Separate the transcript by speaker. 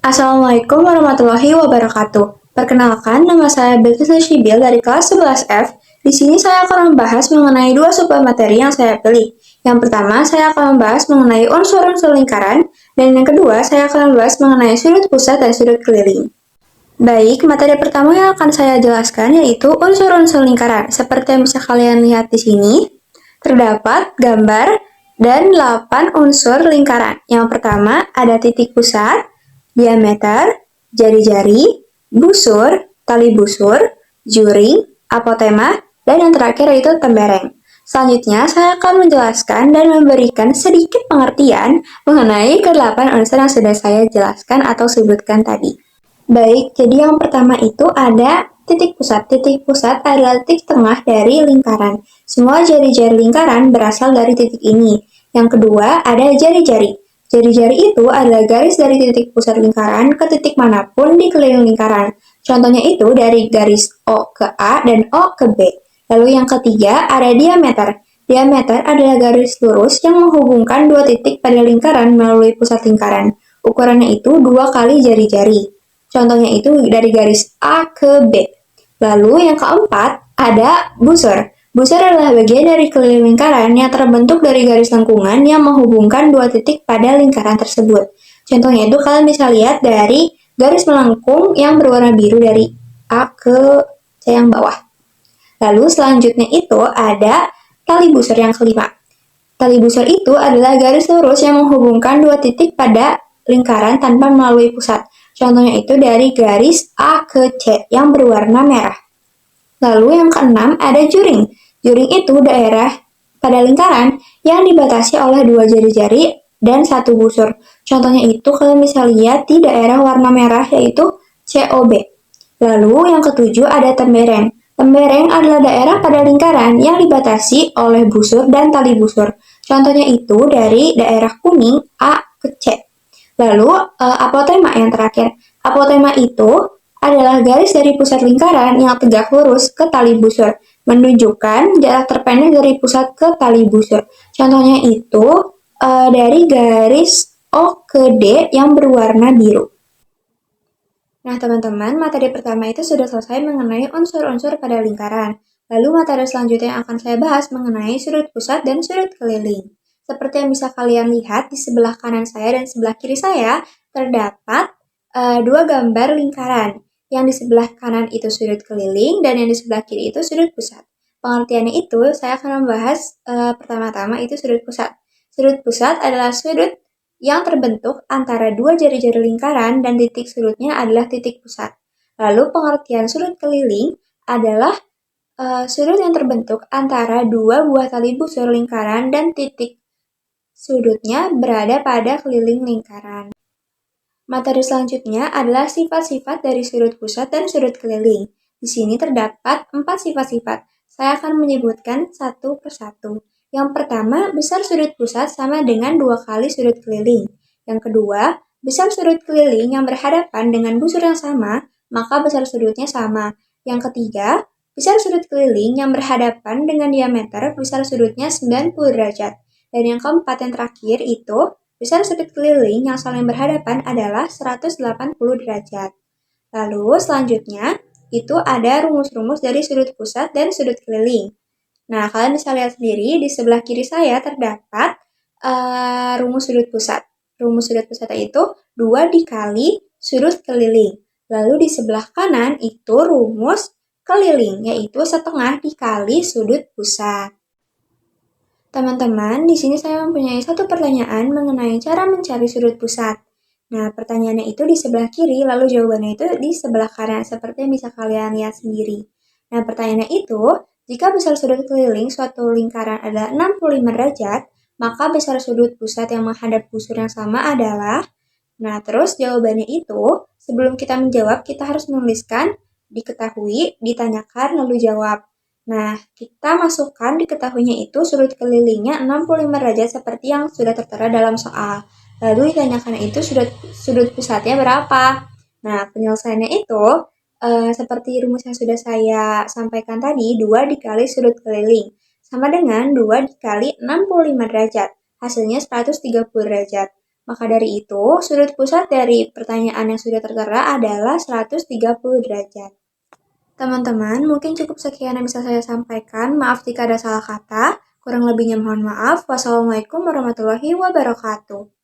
Speaker 1: Assalamualaikum warahmatullahi wabarakatuh. Perkenalkan, nama saya Bilkis Shibil dari kelas 11F. Di sini saya akan membahas mengenai dua submateri yang saya pilih. Yang pertama, saya akan membahas mengenai unsur-unsur lingkaran, dan yang kedua, saya akan membahas mengenai sudut pusat dan sudut keliling. Baik, materi pertama yang akan saya jelaskan yaitu unsur-unsur lingkaran. Seperti yang bisa kalian lihat di sini, terdapat gambar dan 8 unsur lingkaran. Yang pertama ada titik pusat, diameter, jari-jari, busur, tali busur, juring, apotema, dan yang terakhir yaitu tembereng. Selanjutnya, saya akan menjelaskan dan memberikan sedikit pengertian mengenai ke-8 unsur yang sudah saya jelaskan atau sebutkan tadi. Baik, jadi yang pertama itu ada titik pusat. Titik pusat adalah titik tengah dari lingkaran. Semua jari-jari lingkaran berasal dari titik ini. Yang kedua ada jari-jari. Jari-jari itu adalah garis dari titik pusat lingkaran ke titik manapun di keliling lingkaran. Contohnya itu dari garis O ke A dan O ke B. Lalu yang ketiga ada diameter. Diameter adalah garis lurus yang menghubungkan dua titik pada lingkaran melalui pusat lingkaran. Ukurannya itu 2 kali jari-jari. Contohnya itu dari garis A ke B. Lalu yang keempat ada busur. Busur adalah bagian dari keliling lingkaran yang terbentuk dari garis lengkungan yang menghubungkan dua titik pada lingkaran tersebut. Contohnya itu kalian bisa lihat dari garis melengkung yang berwarna biru dari A ke C yang bawah. Lalu selanjutnya itu ada tali busur yang kelima. Tali busur itu adalah garis lurus yang menghubungkan dua titik pada lingkaran tanpa melalui pusat. Contohnya itu dari garis A ke C yang berwarna merah. Lalu yang keenam ada juring. Juring itu daerah pada lingkaran yang dibatasi oleh dua jari-jari dan satu busur. Contohnya itu kalian bisa lihat di daerah warna merah yaitu COB. Lalu yang ketujuh ada tembereng. Tembereng adalah daerah pada lingkaran yang dibatasi oleh busur dan tali busur. Contohnya itu dari daerah kuning A ke C. Lalu, apotema yang terakhir. Apotema itu adalah garis dari pusat lingkaran yang tegak lurus ke tali busur, menunjukkan jarak terpendek dari pusat ke tali busur. Contohnya itu dari garis O ke D yang berwarna biru. Nah, teman-teman, materi pertama itu sudah selesai mengenai unsur-unsur pada lingkaran. Lalu materi selanjutnya yang akan saya bahas mengenai sudut pusat dan sudut keliling. Seperti yang bisa kalian lihat di sebelah kanan saya dan sebelah kiri saya, terdapat dua gambar lingkaran. Yang di sebelah kanan itu sudut keliling dan yang di sebelah kiri itu sudut pusat. Pengertiannya itu, saya akan membahas pertama-tama itu sudut pusat. Sudut pusat adalah sudut yang terbentuk antara dua jari-jari lingkaran dan titik sudutnya adalah titik pusat. Lalu pengertian sudut keliling adalah sudut yang terbentuk antara dua buah tali busur lingkaran dan titik sudutnya berada pada keliling lingkaran. Materi selanjutnya adalah sifat-sifat dari sudut pusat dan sudut keliling. Di sini terdapat 4 sifat-sifat. Saya akan menyebutkan satu persatu. Yang pertama, besar sudut pusat sama dengan 2 kali sudut keliling. Yang kedua, besar sudut keliling yang berhadapan dengan busur yang sama, maka besar sudutnya sama. Yang ketiga, besar sudut keliling yang berhadapan dengan diameter besar sudutnya 90 derajat. Dan yang keempat yang terakhir itu, besar sudut keliling yang saling berhadapan adalah 180 derajat. Lalu selanjutnya, itu ada rumus-rumus dari sudut pusat dan sudut keliling. Nah, kalian bisa lihat sendiri di sebelah kiri saya terdapat rumus sudut pusat. Rumus sudut pusat itu 2 dikali sudut keliling. Lalu di sebelah kanan itu rumus keliling, yaitu setengah dikali sudut pusat. Teman-teman, di sini saya mempunyai satu pertanyaan mengenai cara mencari sudut pusat. Nah, pertanyaannya itu di sebelah kiri, lalu jawabannya itu di sebelah kanan, seperti yang bisa kalian lihat sendiri. Nah, pertanyaannya itu, jika besar sudut keliling suatu lingkaran adalah 65 derajat, maka besar sudut pusat yang menghadap busur yang sama adalah... Nah, terus jawabannya itu, sebelum kita menjawab, kita harus menuliskan diketahui, ditanyakan, lalu jawab. Nah, kita masukkan diketahuinya itu sudut kelilingnya 65 derajat seperti yang sudah tertera dalam soal. Lalu ditanyakan itu sudut pusatnya berapa? Nah, penyelesaiannya itu seperti rumus yang sudah saya sampaikan tadi, 2 dikali sudut keliling. Sama dengan 2 dikali 65 derajat. Hasilnya 130 derajat. Maka dari itu, sudut pusat dari pertanyaan yang sudah tertera adalah 130 derajat. Teman-teman, mungkin cukup sekian yang bisa saya sampaikan. Maaf jika ada salah kata. Kurang lebihnya mohon maaf. Wassalamualaikum warahmatullahi wabarakatuh.